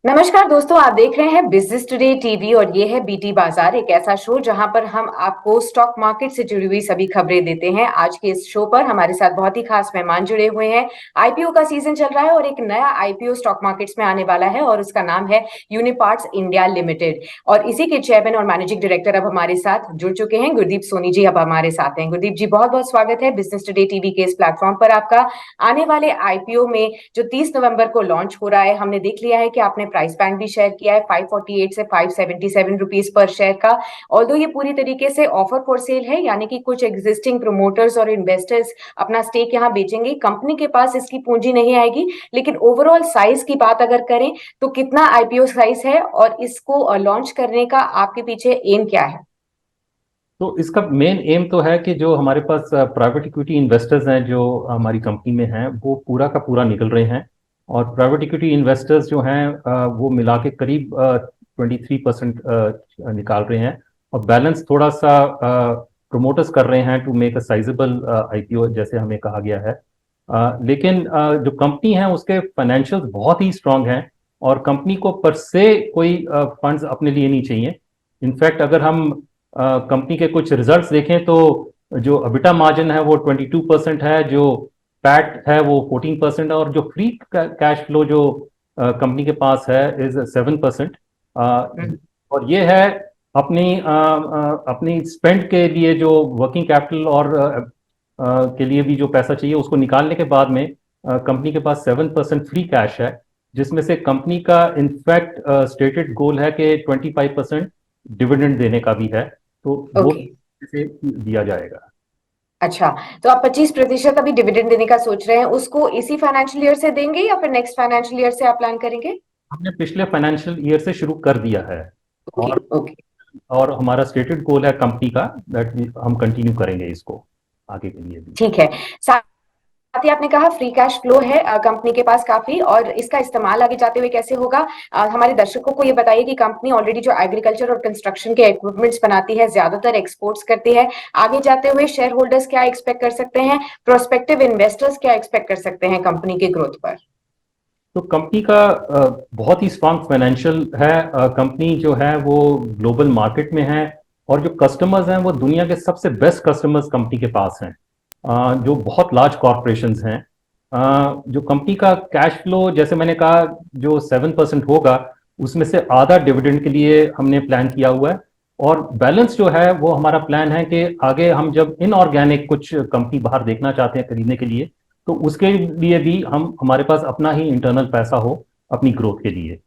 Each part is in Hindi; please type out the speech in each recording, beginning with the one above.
नमस्कार दोस्तों, आप देख रहे हैं बिजनेस टुडे टीवी और ये है बीटी बाजार, एक ऐसा शो जहां पर हम आपको स्टॉक मार्केट से जुड़ी हुई सभी खबरें देते हैं। आज के इस शो पर हमारे साथ बहुत ही खास मेहमान जुड़े हुए हैं। आईपीओ का सीजन चल रहा है और एक नया आईपीओ स्टॉक मार्केट्स में आने वाला है और उसका नाम है यूनिपार्ट्स इंडिया लिमिटेड। और इसी के चेयरमैन और मैनेजिंग डायरेक्टर अब हमारे साथ जुड़ चुके हैं। गुरदीप सोनी जी अब हमारे साथ हैं। गुरदीप जी, बहुत बहुत स्वागत है बिजनेस टुडे टीवी के इस प्लेटफॉर्म पर आपका। आने वाले आईपीओ में जो 30 नवंबर को लॉन्च हो रहा है, हमने देख लिया है कि आपने प्राइस बैंड भी शेयर किया है 548 से 577 रुपीज पर शेयर का। ऑल्दो ये पूरी तरीके से ऑफर फॉर सेल है, यानी कि कुछ एग्जिस्टिंग प्रमोटर्स और इन्वेस्टर्स अपना स्टेक यहाँ बेचेंगे। कंपनी के पास इसकी पूंजी नहीं आएगी, लेकिन ओवरऑल साइज की बात अगर करें तो कितना आईपीओ साइज है और इसको लॉन्च करने का आपके पीछे एम क्या है? तो इसका मेन एम तो है कि जो हमारे पास प्राइवेट इक्विटी इन्वेस्टर्स हैं जो हमारी कंपनी में हैं वो पूरा का पूरा निकल रहे हैं। और प्राइवेट इक्विटी इन्वेस्टर्स जो हैं वो मिला के करीब 23% निकाल रहे हैं। और बैलेंस थोड़ा सा प्रमोटर्स कर रहे हैं to make a sizeable IPO जैसे हमें कहा गया है। लेकिन जो कंपनी है उसके फाइनेंशियल्स बहुत ही स्ट्रांग हैं और कंपनी को पर से कोई फंड्स अपने लिए नहीं चाहिए। इनफैक्ट अगर हम कंपनी के कुछ रिजल्ट्स देखें तो जो अबिटा मार्जिन है वो 22% है, जो पैट है वो 14% है, और जो फ्री कैश फ्लो जो कंपनी के पास है इज 7%। और ये है अपनी स्पेंड के लिए जो वर्किंग कैपिटल और के लिए भी जो पैसा चाहिए उसको निकालने के बाद में कंपनी के पास 7% फ्री कैश है, जिसमें से कंपनी का इनफैक्ट स्टेटेड गोल है कि 25% डिविडेंड देने का भी है। तो वो ओके। इसे दिया जाएगा। अच्छा, तो आप 25% अभी डिविडेंड देने का सोच रहे हैं, उसको इसी फाइनेंशियल ईयर से देंगे या फिर नेक्स्ट फाइनेंशियल ईयर से आप प्लान करेंगे? हमने पिछले फाइनेंशियल ईयर से शुरू कर दिया है। ओके। और ओके। और हमारा स्टेटेड गोल है कंपनी का दैट हम कंटिन्यू करेंगे इसको आगे के लिए भी। ठीक है। साथ ही आपने कहा फ्री कैश फ्लो है कंपनी के पास काफी, और इसका इस्तेमाल आगे जाते हुए कैसे होगा? हमारे दर्शकों को ये बताइए कि कंपनी ऑलरेडी जो एग्रीकल्चर और कंस्ट्रक्शन के इक्विपमेंट्स बनाती है, ज्यादातर एक्सपोर्ट्स करती है। आगे जाते हुए शेयर होल्डर्स क्या एक्सपेक्ट कर सकते हैं, प्रोस्पेक्टिव इन्वेस्टर्स क्या एक्सपेक्ट कर सकते हैं कंपनी के ग्रोथ पर? तो कंपनी का बहुत ही स्ट्रांग फाइनेंशियल है। कंपनी जो है वो ग्लोबल मार्केट में है और जो कस्टमर्स हैं वो दुनिया के सबसे बेस्ट कस्टमर्स कंपनी के पास हैं, जो बहुत लार्ज कॉरपोरेशंस हैं। जो कंपनी का कैश फ्लो जैसे मैंने कहा जो 7% होगा उसमें से आधा डिविडेंड के लिए हमने प्लान किया हुआ है। और बैलेंस जो है वो हमारा प्लान है कि आगे हम जब इनऑर्गेनिक कुछ कंपनी बाहर देखना चाहते हैं खरीदने के लिए तो उसके लिए भी हम हमारे पास अपना ही इंटरनल पैसा हो अपनी ग्रोथ के लिए।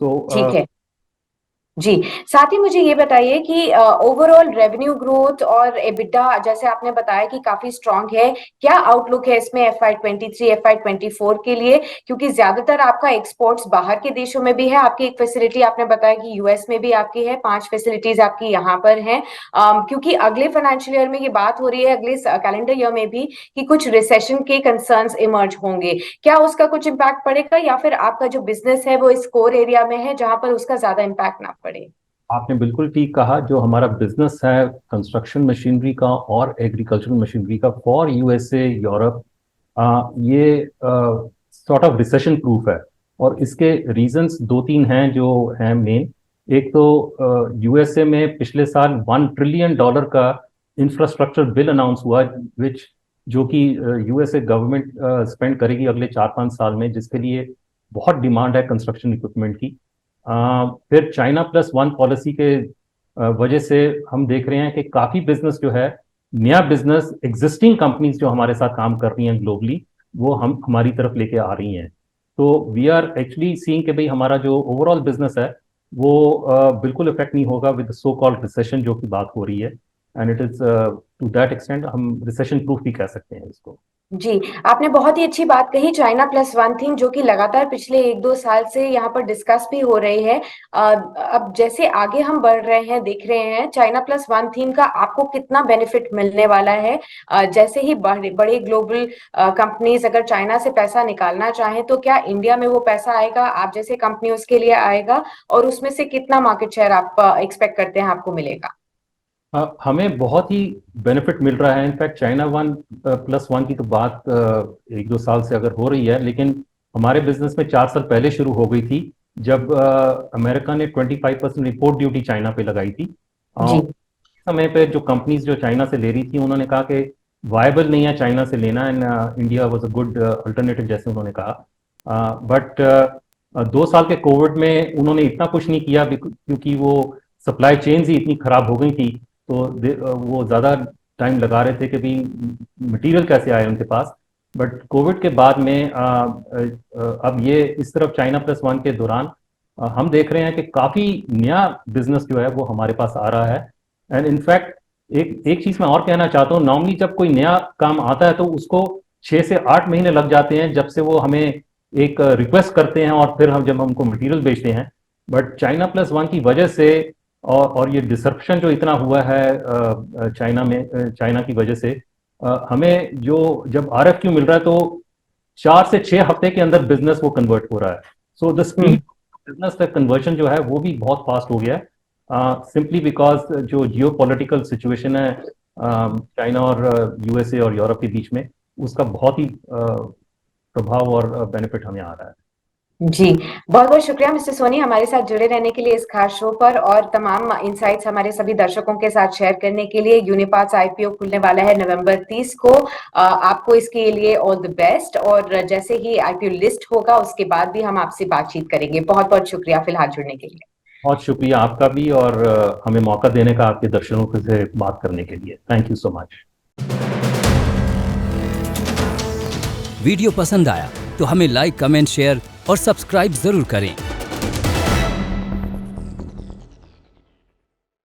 सो ठीक है जी। साथ ही मुझे ये बताइए कि ओवरऑल रेवेन्यू ग्रोथ और एबिटा जैसे आपने बताया कि काफी स्ट्रांग है, क्या आउटलुक है इसमें FY23 FY24 के लिए? क्योंकि ज्यादातर आपका एक्सपोर्ट्स बाहर के देशों में भी है। आपकी एक फैसिलिटी आपने बताया कि यूएस में भी आपकी है, 5 फैसिलिटीज आपकी यहाँ पर हैं। क्योंकि अगले फाइनेंशियल ईयर में ये बात हो रही है, अगले कैलेंडर ईयर में भी, कि कुछ रिसेशन के कंसर्न्स इमर्ज होंगे। क्या उसका कुछ इम्पैक्ट पड़ेगा या फिर आपका जो बिजनेस है वो इस कोर एरिया में है जहां पर उसका ज्यादा इम्पैक्ट ना पड़े? आपने बिल्कुल ठीक कहा, जो हमारा बिजनेस है कंस्ट्रक्शन मशीनरी का और एग्रीकल्चरल मशीनरी का फॉर यूएसए यूरोप, ये सॉर्ट ऑफ रिसेशन प्रूफ है। और इसके रीजंस दो तीन हैं जो हैं मेन। एक तो यूएसए में पिछले साल $1 ट्रिलियन का इंफ्रास्ट्रक्चर बिल अनाउंस हुआ, विच जो कि यूएसए गवर्नमेंट स्पेंड करेगी अगले 4-5 साल में, जिसके लिए बहुत डिमांड है कंस्ट्रक्शन इक्विपमेंट की। फिर China+1 पॉलिसी के वजह से हम देख रहे हैं कि काफ़ी बिजनेस जो है, नया बिजनेस एग्जिस्टिंग कंपनीज जो हमारे साथ काम कर रही हैं ग्लोबली, वो हम हमारी तरफ लेके आ रही हैं। तो वी आर एक्चुअली सीइंग कि भाई हमारा जो ओवरऑल बिजनेस है वो बिल्कुल इफेक्ट नहीं होगा विद सो कॉल्ड रिसेशन जो की बात हो रही है। And it is to that extent हम रिसेशन प्रूफ भी कह सकते हैं इसको। जी, आपने बहुत ही अच्छी बात कही, China+1 थीम जो कि लगातार पिछले 1-2 साल से यहाँ पर डिस्कस भी हो रही है। अब जैसे आगे हम बढ़ रहे हैं, देख रहे हैं China+1 थीम का आपको कितना बेनिफिट मिलने वाला है। जैसे ही बड़े बड़े ग्लोबल कंपनीज अगर चाइना से पैसा निकालना चाहें तो क्या इंडिया में वो पैसा आएगा, आप जैसे कंपनी उसके लिए आएगा, और उसमें से कितना मार्केट शेयर आप एक्सपेक्ट करते हैं आपको मिलेगा? हमें बहुत ही बेनिफिट मिल रहा है। इनफैक्ट China+1 की तो बात 1-2 साल से अगर हो रही है, लेकिन हमारे बिजनेस में 4 साल पहले शुरू हो गई थी जब अमेरिका ने 25% इंपोर्ट ड्यूटी चाइना पे लगाई थी, जी। समय पे जो कंपनीज जो चाइना से ले रही थी उन्होंने कहा कि वायबल नहीं है चाइना से लेना, and India was a good alternative जैसे उन्होंने कहा। बट 2 साल के कोविड में उन्होंने इतना कुछ नहीं किया क्योंकि वो सप्लाई चेन्स ही इतनी खराब हो गई थी, तो वो ज़्यादा टाइम लगा रहे थे कि भाई मटेरियल कैसे आए उनके पास। बट कोविड के बाद में अब ये इस तरफ चाइना प्लस वन के दौरान हम देख रहे हैं कि काफ़ी नया बिजनेस जो है वो हमारे पास आ रहा है। एंड इनफैक्ट एक चीज़ मैं और कहना चाहता हूँ, नॉर्मली जब कोई नया काम आता है तो उसको 6 से 8 महीने लग जाते हैं जब से वो हमें एक रिक्वेस्ट करते हैं और फिर हम जब हमको मटेरियल बेचते हैं। बट चाइना प्लस वन की वजह से और ये डिसरप्शन जो इतना हुआ है चाइना की वजह से हमें जो जब RFQ मिल रहा है तो 4 से 6 हफ्ते के अंदर बिजनेस वो कन्वर्ट हो रहा है। सो द स्पीड बिजनेस तक कन्वर्शन जो है वो भी बहुत फास्ट हो गया है, सिंपली बिकॉज जो जियो पॉलिटिकल सिचुएशन है चाइना और USA और यूरोप के बीच में, उसका बहुत ही प्रभाव और बेनिफिट हमें आ रहा है। जी, बहुत बहुत शुक्रिया मिस्टर सोनी हमारे साथ जुड़े रहने के लिए इस खास शो पर, और तमाम इंसाइट्स हमारे सभी दर्शकों के साथ शेयर करने के लिए। यूनिपास IPO खुलने वाला है नवंबर 30 को। आपको इसके लिए ऑल द बेस्ट, और जैसे ही IPO लिस्ट होगा उसके बाद भी हम आपसे बातचीत करेंगे। बहुत बहुत शुक्रिया फिलहाल जुड़ने के लिए। बहुत शुक्रिया आपका भी, और हमें मौका देने का आपके दर्शकों से बात करने के लिए। Thank you so much. Video पसंद आया तो हमें लाइक, कमेंट, शेयर और सब्सक्राइब जरूर करें।